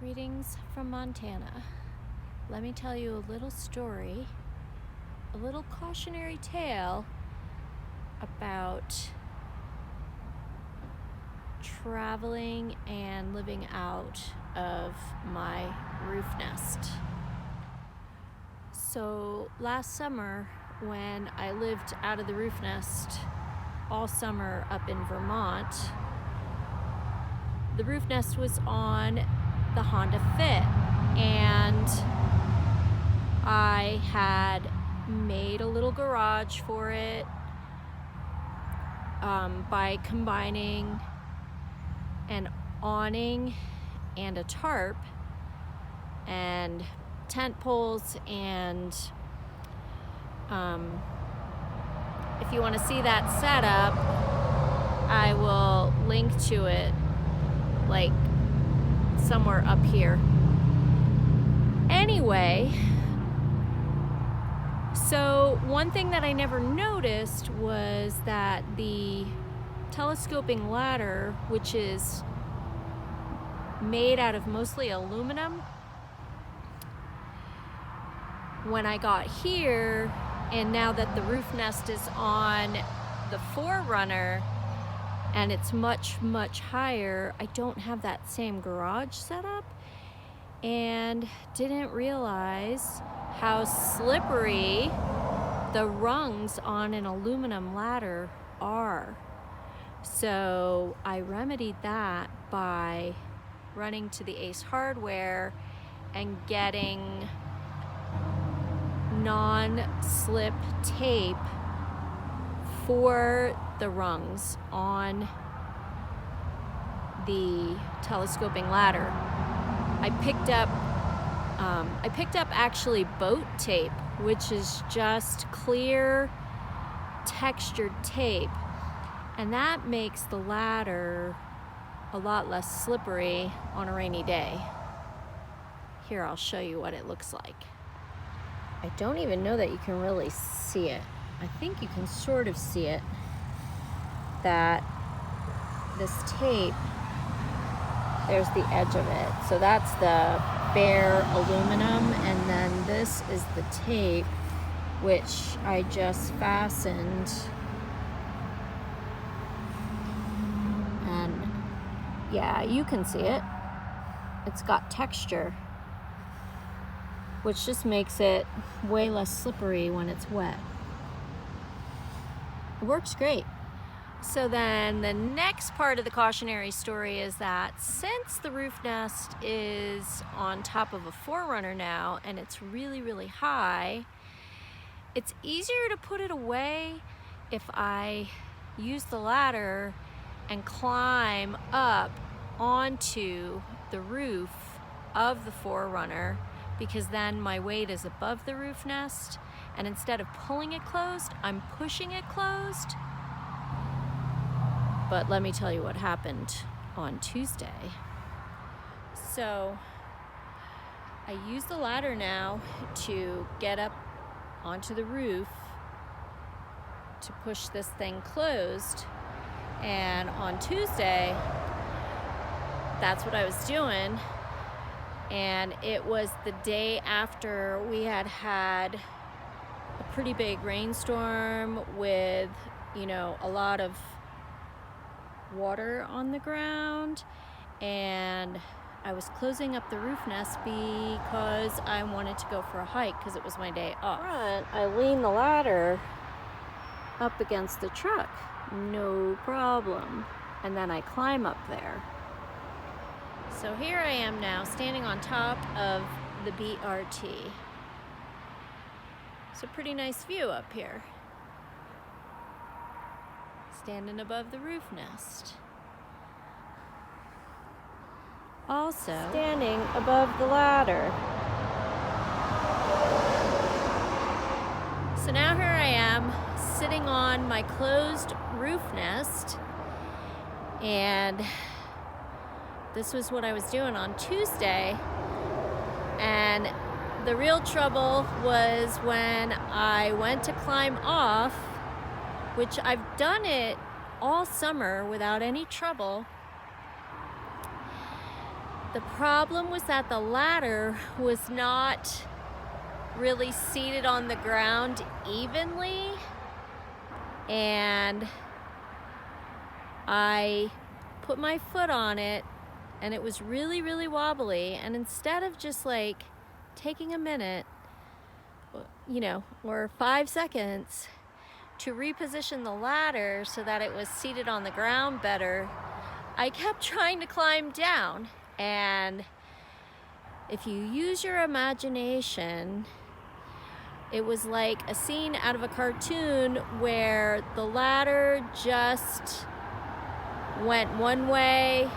Greetings from Montana. Let me tell you a little story, a little cautionary tale about traveling and living out of my roof nest. So last summer, when I lived out of the roof nest all summer up in Vermont, the roof nest was on the Honda Fit, and I had made a little garage for it by combining an awning and a tarp and tent poles, and if you want to see that setup, I will link to it like somewhere up here. Anyway, so one thing that I never noticed was that the telescoping ladder, which is made out of mostly aluminum, when I got here, and now that the roof nest is on the Forerunner and it's much, much higher, I don't have that same garage set up, and didn't realize how slippery the rungs on an aluminum ladder are. So I remedied that by running to the Ace Hardware and getting non-slip tape for the rungs on the telescoping ladder. I picked up actually boat tape, which is just clear textured tape, and that makes the ladder a lot less slippery on a rainy day. Here, I'll show you what it looks like. I don't even know that you can really see it. I think you can sort of see it, that this tape, there's the edge of it. So that's the bare aluminum, and then this is the tape, which I just fastened. And yeah, you can see it. It's got texture, which just makes it way less slippery when it's wet. It works great. So then the next part of the cautionary story is that since the roof nest is on top of a Forerunner now and it's really, really high, it's easier to put it away if I use the ladder and climb up onto the roof of the Forerunner, because then my weight is above the roof nest, and instead of pulling it closed, I'm pushing it closed. But let me tell you what happened on Tuesday. So I use the ladder now to get up onto the roof to push this thing closed. And on Tuesday, that's what I was doing. And it was the day after we had had a pretty big rainstorm with, a lot of water on the ground, and I was closing up the roof nest because I wanted to go for a hike because it was my day off. I lean the ladder up against the truck, no problem, and then I climb up there. So here I am now, standing on top of the BRT. It's a pretty nice view up here. Standing above the roof nest. Also, standing above the ladder. So now here I am, sitting on my closed roof nest, and this was what I was doing on Tuesday. And the real trouble was when I went to climb off, which I've done it all summer without any trouble. The problem was that the ladder was not really seated on the ground evenly, and I put my foot on it and it was really, really wobbly, and instead of just like taking a minute, or 5 seconds to reposition the ladder so that it was seated on the ground better, I kept trying to climb down. And if you use your imagination, it was like a scene out of a cartoon where the ladder just went one way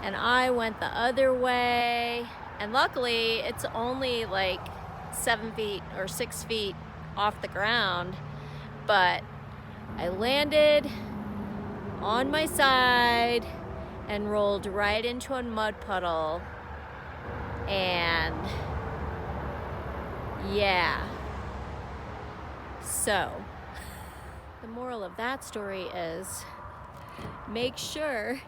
and I went the other way. And luckily, it's only like 7 feet or 6 feet off the ground, but I landed on my side and rolled right into a mud puddle. And yeah. So, the moral of that story is, make sure,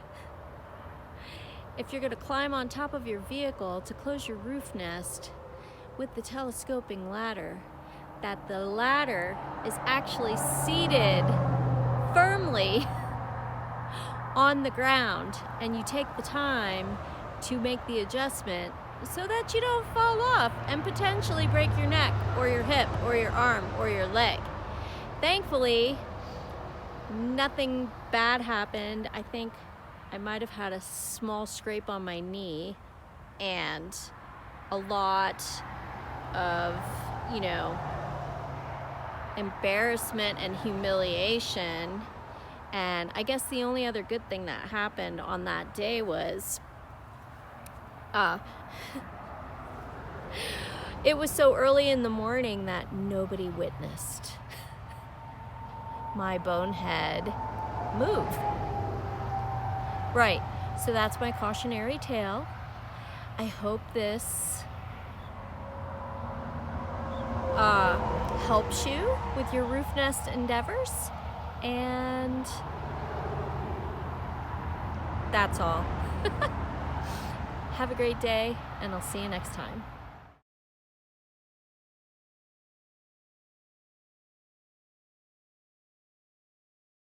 if you're going to climb on top of your vehicle to close your roof nest with the telescoping ladder, that the ladder is actually seated firmly on the ground, and you take the time to make the adjustment so that you don't fall off and potentially break your neck or your hip or your arm or your leg. Thankfully, nothing bad happened. I think I might have had a small scrape on my knee and a lot of, embarrassment and humiliation. And I guess the only other good thing that happened on that day was it was so early in the morning that nobody witnessed my bonehead move. Right, so that's my cautionary tale. I hope this helps you with your roof nest endeavors, and that's all. Have a great day, and I'll see you next time.